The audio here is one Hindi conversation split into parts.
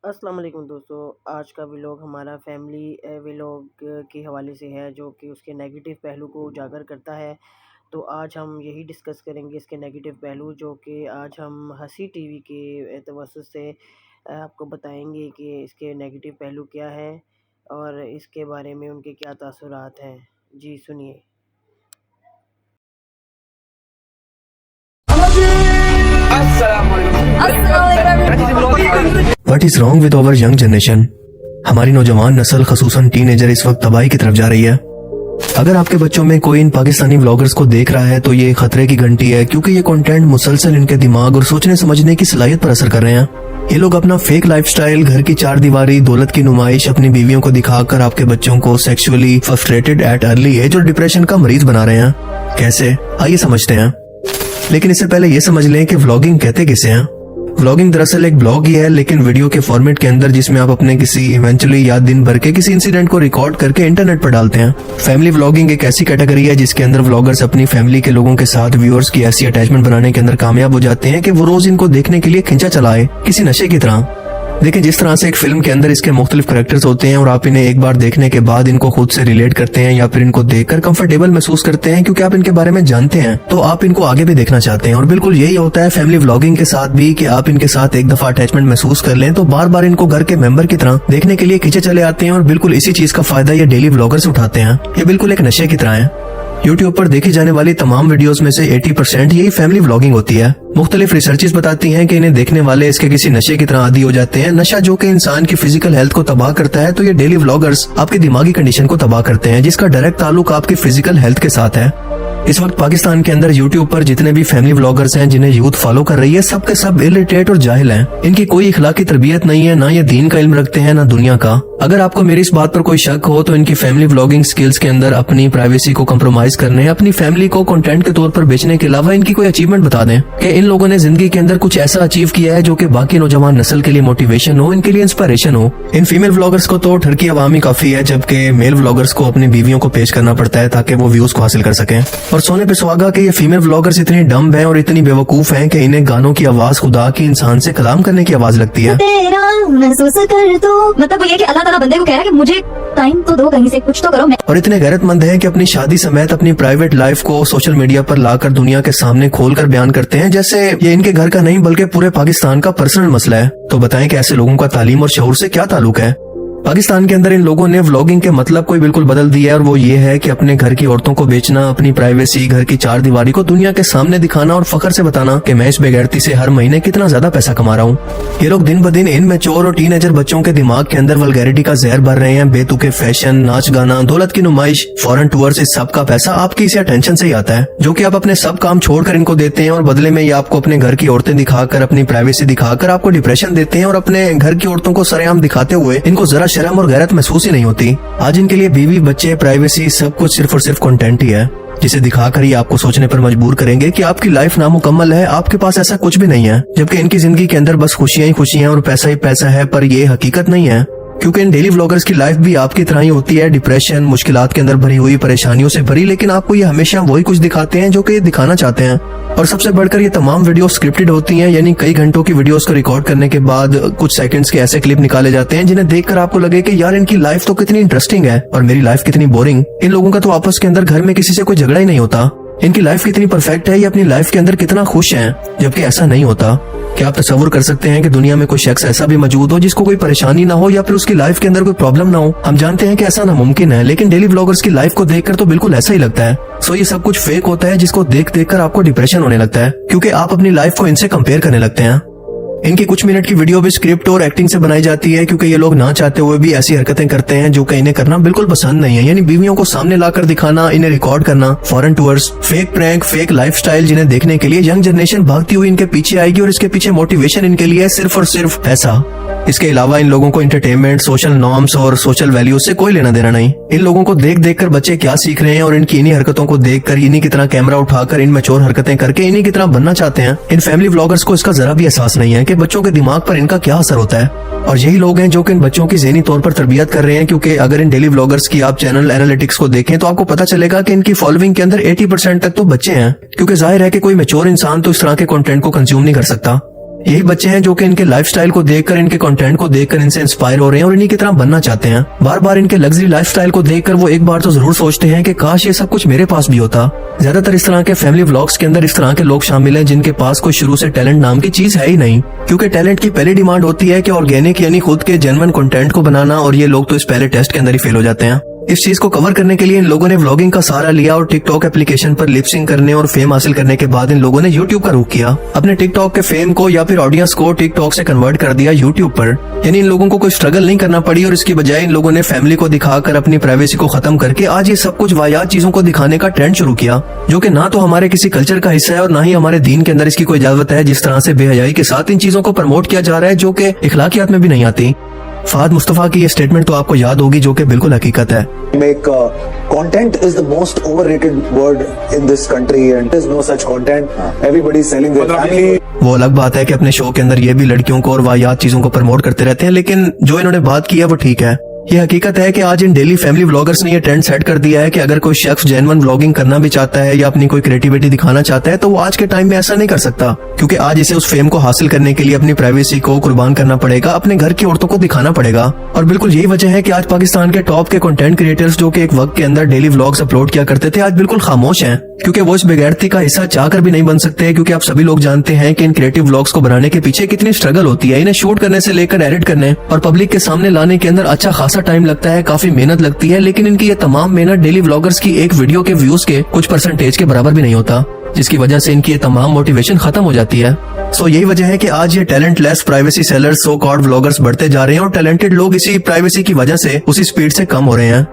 अस्सलाम वालेकुम दोस्तों। आज का व्लॉग हमारा फैमिली व्लॉग के हवाले से है, जो कि उसके नेगेटिव पहलू को उजागर करता है। तो आज हम यही डिस्कस करेंगे इसके नेगेटिव पहलू, जो कि आज हम हंसी टीवी के तवज्जुह से आपको बताएंगे कि इसके नेगेटिव पहलू क्या है और इसके बारे में उनके क्या तासुरात हैं। जी सुनिए। What is wrong with our young generation? हमारी नौजवान नस्ल खसूसन टीनेजर इस वक्त तबाही की तरफ जा रही है। अगर आपके बच्चों में कोई इन पाकिस्तानी व्लॉगर्स को देख रहा है तो ये खतरे की घंटी है, क्योंकि ये कंटेंट मुसलसल इनके दिमाग और सोचने समझने की सलाहियत पर असर कर रहे हैं। ये लोग अपना फेक लाइफस्टाइल, घर की चार दीवारी, दौलत की नुमाइश अपनी बीवियों को दिखाकर आपके बच्चों को sexually frustrated at early age और डिप्रेशन का मरीज बना रहे हैं। कैसे, आइए समझते हैं। लेकिन इससे पहले ये समझ लें कि व्लॉगिंग कहते किसे हैं। व्लॉगिंग दरअसल एक ब्लॉग ही है, लेकिन वीडियो के फॉर्मेट के अंदर, जिसमें आप अपने किसी इवेंचुअली या दिन भर के किसी इंसिडेंट को रिकॉर्ड करके इंटरनेट पर डालते हैं। फैमिली व्लॉगिंग एक ऐसी कैटेगरी है जिसके अंदर व्लॉगर्स अपनी फैमिली के लोगों के साथ व्यूअर्स की ऐसी अटैचमेंट बनाने के अंदर कामयाब हो जाते हैं कि वो रोज इनको देखने के लिए खिंचा चलाए, किसी नशे की तरह। देखिए, जिस तरह से एक फिल्म के अंदर इसके मुख्तलिफ कैरेक्टर्स होते हैं और आप इन्हें एक बार देखने के बाद इनको खुद से रिलेट करते हैं या फिर इनको देखकर कंफर्टेबल महसूस करते हैं, क्योंकि आप इनके बारे में जानते हैं, तो आप इनको आगे भी देखना चाहते हैं। और बिल्कुल यही होता है फैमिली व्लॉगिंग के साथ भी, कि आप इनके साथ एक दफा अटैचमेंट महसूस कर लें तो बार बार इनको घर के मेंबर की तरह देखने के लिए खींचे चले आते हैं। और बिल्कुल इसी चीज का फायदा ये डेली व्लॉगर्स उठाते हैं। ये बिल्कुल एक नशे की तरह है। यूट्यूब पर देखी जाने वाली तमाम वीडियोस में से 80% यही फैमिली व्लॉगिंग होती है। मुख्तलिफ रिसर्चेस बताती हैं कि इन्हें देखने वाले इसके किसी नशे की तरह आदी हो जाते हैं। नशा जो कि इंसान की फिजिकल हेल्थ को तबाह करता है, तो ये डेली व्लॉगर्स आपकी दिमागी कंडीशन को तबाह करते हैं, जिसका डायरेक्ट ताल्लुक आपकी फिजिकल हेल्थ के साथ है। इस वक्त पाकिस्तान के अंदर यूट्यूब पर जितने भी फैमिली व्लॉगर्स हैं जिन्हें यूथ फॉलो कर रही है, सबके सब इलिटरेट और जाहिल हैं। इनकी कोई इखलाकी तरबियत नहीं है, ना ये दीन का इल्म रखते हैं ना दुनिया का। अगर आपको मेरी इस बात पर कोई शक हो तो इनकी फैमिली व्लॉगिंग स्किल्स के अंदर अपनी प्राइवेसी को कंप्रोमाइज करने, अपनी फैमिली को कंटेंट के तौर पर बेचने के अलावा इनकी कोई अचीवमेंट बता दें कि इन लोगों ने जिंदगी के अंदर कुछ ऐसा अचीव किया है जो कि बाकी नौजवान नस्ल के लिए मोटिवेशन हो, इनके लिए इंस्पिरेशन हो। इन फीमेल व्लॉगर्स को तो ठरकी अवामी काफी है, जबकि मेल व्लॉगर्स को अपनी बीवियों को पेश करना पड़ता है ताकि वो व्यूज को हासिल कर सकें। और सोने पे सुहागा कि ये फीमेल व्लॉगर्स इतनी डम्ब हैं और इतनी बेवकूफ हैं कि इन्हें गानों की आवाज खुदा की इंसान से कलाम करने की आवाज लगती है। महसूस कर दो, मतलब ये कि अल्लाह ताला बंदे को कह रहा है कि मुझे टाइम तो दो, कहीं से कुछ तो करो। और इतने गैरतमंद हैं कि अपनी शादी समेत अपनी प्राइवेट लाइफ को सोशल मीडिया पर लाकर दुनिया के सामने खोलकर बयान करते हैं, जैसे ये इनके घर का नहीं बल्कि पूरे पाकिस्तान का पर्सनल मसला है। तो बताएं कि ऐसे लोगों का तालीम और शऊर से क्या ताल्लुक है। पाकिस्तान के अंदर इन लोगों ने व्लॉगिंग के मतलब को बिल्कुल बदल दिया है, और वो ये है कि अपने घर की औरतों को बेचना, अपनी प्राइवेसी, घर की चार दीवारी को दुनिया के सामने दिखाना और फखर से बताना कि मैं इस बेगैरती से हर महीने कितना ज्यादा पैसा कमा रहा हूँ। ये लोग दिन ब दिन इन मैच्योर और टीनेजर बच्चों के दिमाग के अंदर वल्गैरिटी का जहर भर रहे हैं। बेतुके फैशन, नाच गाना, दौलत की नुमाइश, फॉरेन टूर्स, इस सब का पैसा आपकी इसी अटेंशन से ही आता है, जो कि आप अपने सब काम छोड़कर इनको देते हैं। और बदले में ये आपको अपने घर की औरतें दिखाकर, अपनी प्राइवेसी दिखाकर आपको डिप्रेशन देते हैं, और अपने घर की औरतों को सरेआम दिखाते हुए इनको जरा शर्म और गैरत महसूस ही नहीं होती। आज इनके लिए बीवी, बच्चे, प्राइवेसी सब कुछ सिर्फ और सिर्फ कंटेंट ही है, जिसे दिखाकर ही आपको सोचने पर मजबूर करेंगे कि आपकी लाइफ नामुकम्मल है, आपके पास ऐसा कुछ भी नहीं है, जबकि इनकी जिंदगी के अंदर बस खुशियां ही खुशियां और पैसा ही पैसा है। पर ये हकीकत नहीं है, क्योंकि इन डेली व्लॉगर्स की लाइफ भी आपकी तरह ही होती है, डिप्रेशन, मुश्किलात के अंदर भरी हुई, परेशानियों से भरी, लेकिन आपको ये हमेशा वही कुछ दिखाते हैं जो कि ये दिखाना चाहते हैं। और सबसे बढ़कर ये तमाम वीडियो स्क्रिप्टेड होती हैं, यानी कई घंटों की वीडियोस को रिकॉर्ड करने के बाद कुछ सेकंड्स के ऐसे क्लिप निकाले जाते हैं जिन्हें देखकर आपको लगे कि यार इनकी लाइफ तो कितनी इंटरेस्टिंग है और मेरी लाइफ कितनी बोरिंग। इन लोगों का तो आपस के अंदर घर में किसी से कोई झगड़ा ही नहीं होता। इनकी लाइफ कितनी परफेक्ट है, ये अपनी लाइफ के अंदर कितना खुश हैं, जबकि ऐसा नहीं होता। क्या आप तस्वुर कर सकते हैं कि दुनिया में कोई शख्स ऐसा भी मौजूद हो जिसको कोई परेशानी ना हो या फिर उसकी लाइफ के अंदर कोई प्रॉब्लम ना हो? हम जानते हैं कि ऐसा नामुमकिन है, लेकिन डेली व्लॉगर्स की लाइफ को देखकर तो बिल्कुल ऐसा ही लगता है। सो ये सब कुछ फेक होता है, जिसको देख देख कर आपको डिप्रेशन होने लगता है, क्योंकि आप अपनी लाइफ को इनसे कंपेयर करने लगते हैं। इनकी कुछ मिनट की वीडियो भी स्क्रिप्ट और एक्टिंग से बनाई जाती है, क्योंकि ये लोग ना चाहते हुए भी ऐसी हरकतें करते हैं जो कि इन्हें करना बिल्कुल पसंद नहीं है। यानी बीवियों को सामने लाकर दिखाना, इन्हें रिकॉर्ड करना, foreign tours, fake prank, fake lifestyle, जिन्हें देखने के लिए यंग जनरेशन भागती हुई इनके पीछे आएगी, और इसके पीछे मोटिवेशन इनके लिए सिर्फ और सिर्फ पैसा। इसके अलावा इन लोगों को एंटरटेनमेंट, सोशल नॉर्म्स और सोशल वैल्यूज से कोई लेना देना नहीं। इन लोगों को देख देख कर बच्चे क्या सीख रहे हैं, और इनकी इन्हीं हरकतों को देखकर, इन्हीं की तरह कैमरा उठाकर इन मैच्योर हरकतें करके इन्हीं की तरह बनना चाहते हैं। इन फैमिली व्लॉगर्स को इसका जरा भी एहसास नहीं है कि बच्चों के दिमाग पर इनका क्या असर होता है। और यही लोग हैं जो कि इन बच्चों की ज़हनी तौर पर तरबियत कर रहे हैं, क्योंकि अगर इन डेली व्लॉगर्स की आप चैनल एनालिटिक्स को देखें तो आपको पता चलेगा कि इनकी फॉलोइंग के अंदर 80% तक तो बच्चे हैं, क्योंकि जाहिर है कि कोई मैच्योर इंसान तो इस तरह के कंटेंट को कंज्यूम नहीं कर सकता। यही बच्चे हैं जो कि इनके लाइफस्टाइल को देखकर, इनके कंटेंट को देखकर इनसे इंस्पायर हो रहे हैं और इन्हीं की तरह बनना चाहते हैं। बार बार इनके लग्जरी लाइफस्टाइल को देखकर वो एक बार तो जरूर सोचते हैं कि काश ये सब कुछ मेरे पास भी होता। ज्यादातर इस तरह के फैमिली व्लॉग्स के अंदर इस तरह के लोग शामिल हैं जिनके पास कोई शुरू से टैलेंट नाम की चीज है ही नहीं, क्योंकि टैलेंट की पहली डिमांड होती है कि ऑर्गेनिक यानी खुद के जेन्युइन कंटेंट को बनाना, और ये लोग तो इस पहले टेस्ट के अंदर ही फेल हो जाते हैं। इस चीज को कवर करने के लिए इन लोगों ने व्लॉगिंग का सहारा लिया और टिकटॉक एप्लीकेशन पर लिपसिंग करने और फेम हासिल करने के बाद इन लोगों ने यूट्यूब का रुख किया। अपने टिकटॉक के फेम को या फिर ऑडियंस को टिकटॉक से कन्वर्ट कर दिया यूट्यूब पर। यानी इन लोगों को कोई स्ट्रगल नहीं करना पड़ी और इसकी बजाय इन लोगों ने फैमिली को दिखाकर अपनी प्राइवेसी को खत्म करके आज ये सब कुछ वाहियात चीजों को दिखाने का ट्रेंड शुरू किया, जो कि ना तो हमारे किसी कल्चर का हिस्सा है और ना ही हमारे दीन के अंदर इसकी कोई इजाजत है। जिस तरह से बेहयाई के साथ इन चीजों को प्रमोट किया जा रहा है जो कि इखलाकियात में भी नहीं आती। फहद मुस्तफा की ये स्टेटमेंट तो आपको याद होगी, जो कि बिल्कुल हकीकत है। Make content is the most overrated word in this country and there's no such content. Everybody is selling their family. वो अलग बात है कि अपने शो के अंदर ये भी लड़कियों को और वाहियात चीजों को प्रमोट करते रहते हैं, लेकिन जो इन्होंने बात की है वो ठीक है। ये हकीकत है कि आज इन डेली फैमिली व्लॉगर्स ने ये ट्रेंड सेट कर दिया है कि अगर कोई शख्स जेन्युइन व्लॉगिंग करना भी चाहता है या अपनी कोई क्रिएटिविटी दिखाना चाहता है तो वो आज के टाइम में ऐसा नहीं कर सकता, क्योंकि आज इसे उस फेम को हासिल करने के लिए अपनी प्राइवेसी को कुर्बान करना पड़ेगा, अपने घर की औरतों को दिखाना पड़ेगा। और बिल्कुल यही वजह है कि आज पाकिस्तान के टॉप के कंटेंट क्रिएटर्स जो कि एक वक्त के अंदर डेली व्लॉग्स अपलोड किया करते थे, आज बिल्कुल खामोश हैं, क्योंकि वो इस बेगैरती का हिस्सा चाहकर भी नहीं बन सकते। क्योंकि आप सभी लोग जानते हैं कि इन क्रिएटिव व्लॉग्स को बनाने के पीछे कितनी स्ट्रगल होती है। इन्हें शूट करने से लेकर एडिट करने और पब्लिक के सामने लाने के अंदर अच्छा खासा टाइम लगता है, काफी मेहनत लगती है, लेकिन इनकी ये तमाम मेहनत डेली व्लॉगर्स की एक वीडियो के व्यूज के कुछ परसेंटेज के बराबर भी नहीं होता, जिसकी वजह से इनकी ये तमाम मोटिवेशन खत्म हो जाती है। सो यही वजह है कि आज ये talentless privacy sellers, so called vloggers बढ़ते जा रहे हैं और टैलेंटेड लोग इसी प्राइवेसी की वजह से उसी स्पीड से कम हो रहे हैं।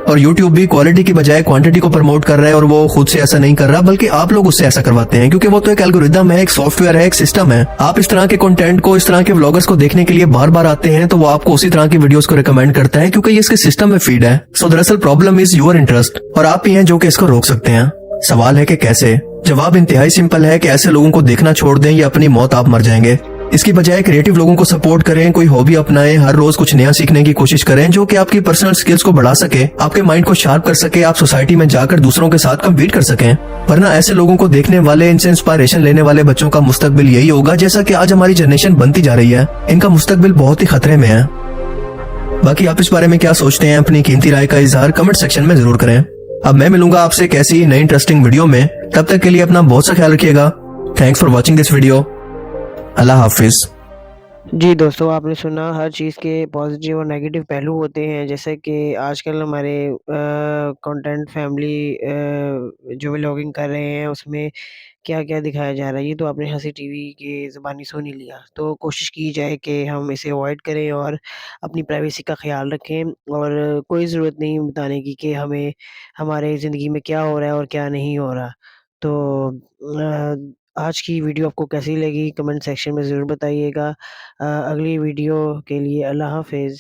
और YouTube भी क्वालिटी की बजाय क्वांटिटी को प्रमोट कर रहा है, और वो खुद से ऐसा नहीं कर रहा बल्कि आप लोग उससे ऐसा करवाते हैं, क्योंकि वो तो एक एल्गोरिदम है, एक सॉफ्टवेयर है, एक सिस्टम है। आप इस तरह के कंटेंट को, इस तरह के व्लॉगर्स को देखने के लिए बार बार आते हैं तो वो आपको उसी तरह की वीडियोस को रिकमेंड करता है, क्योंकि ये इसके सिस्टम में फीड है। सो दरअसल प्रॉब्लम इज योर इंटरेस्ट, और आप ही हैं जो कि इसको रोक सकते हैं। सवाल है कि कैसे? जवाब इंतहाई सिंपल है कि ऐसे लोगों को देखना छोड़ दें या अपनी मौत आप मर जाएंगे। इसकी बजाय क्रिएटिव लोगों को सपोर्ट करें, कोई हॉबी अपनाएं, हर रोज कुछ नया सीखने की कोशिश करें जो कि आपकी पर्सनल स्किल्स को बढ़ा सके, आपके माइंड को शार्प कर सके, आप सोसाइटी में जाकर दूसरों के साथ कम्पीट कर सकें। वरना ऐसे लोगों को देखने वाले, इनसे इंस्पायरेशन लेने वाले बच्चों का मुस्तकबिल यही होगा जैसा कि आज हमारी जनरेशन बनती जा रही है। इनका मुस्तकबिल बहुत ही खतरे में है। बाकी आप इस बारे में क्या सोचते हैं? अपनी कीमती राय का इजहार कमेंट सेक्शन में जरूर करें। अब मैं मिलूंगा आपसे एक ऐसी नई इंटरेस्टिंग वीडियो में। तब तक के लिए अपना बहुत सा ख्याल रखिएगा। Thanks for watching this video. अल्लाह हाफिज। जी दोस्तों, आपने सुना हर चीज़ के पॉजिटिव और नेगेटिव पहलू होते हैं। जैसे कि आजकल हमारे कंटेंट फैमिली जो व्लॉगिंग कर रहे हैं उसमें क्या-क्या दिखाया जा रहा है, ये तो आपने हँसी टीवी की ज़बानी सुन ही लिया। तो कोशिश की जाए कि हम इसे अवॉइड करें और अपनी प्राइवेसी का ख़्याल रखें, और कोई ज़रूरत नहीं बताने की कि हमें हमारे ज़िंदगी में क्या हो रहा है और क्या नहीं हो रहा। तो आज की वीडियो आपको कैसी लगी कमेंट सेक्शन में ज़रूर बताइएगा। अगली वीडियो के लिए अल्लाह हाफ़िज़।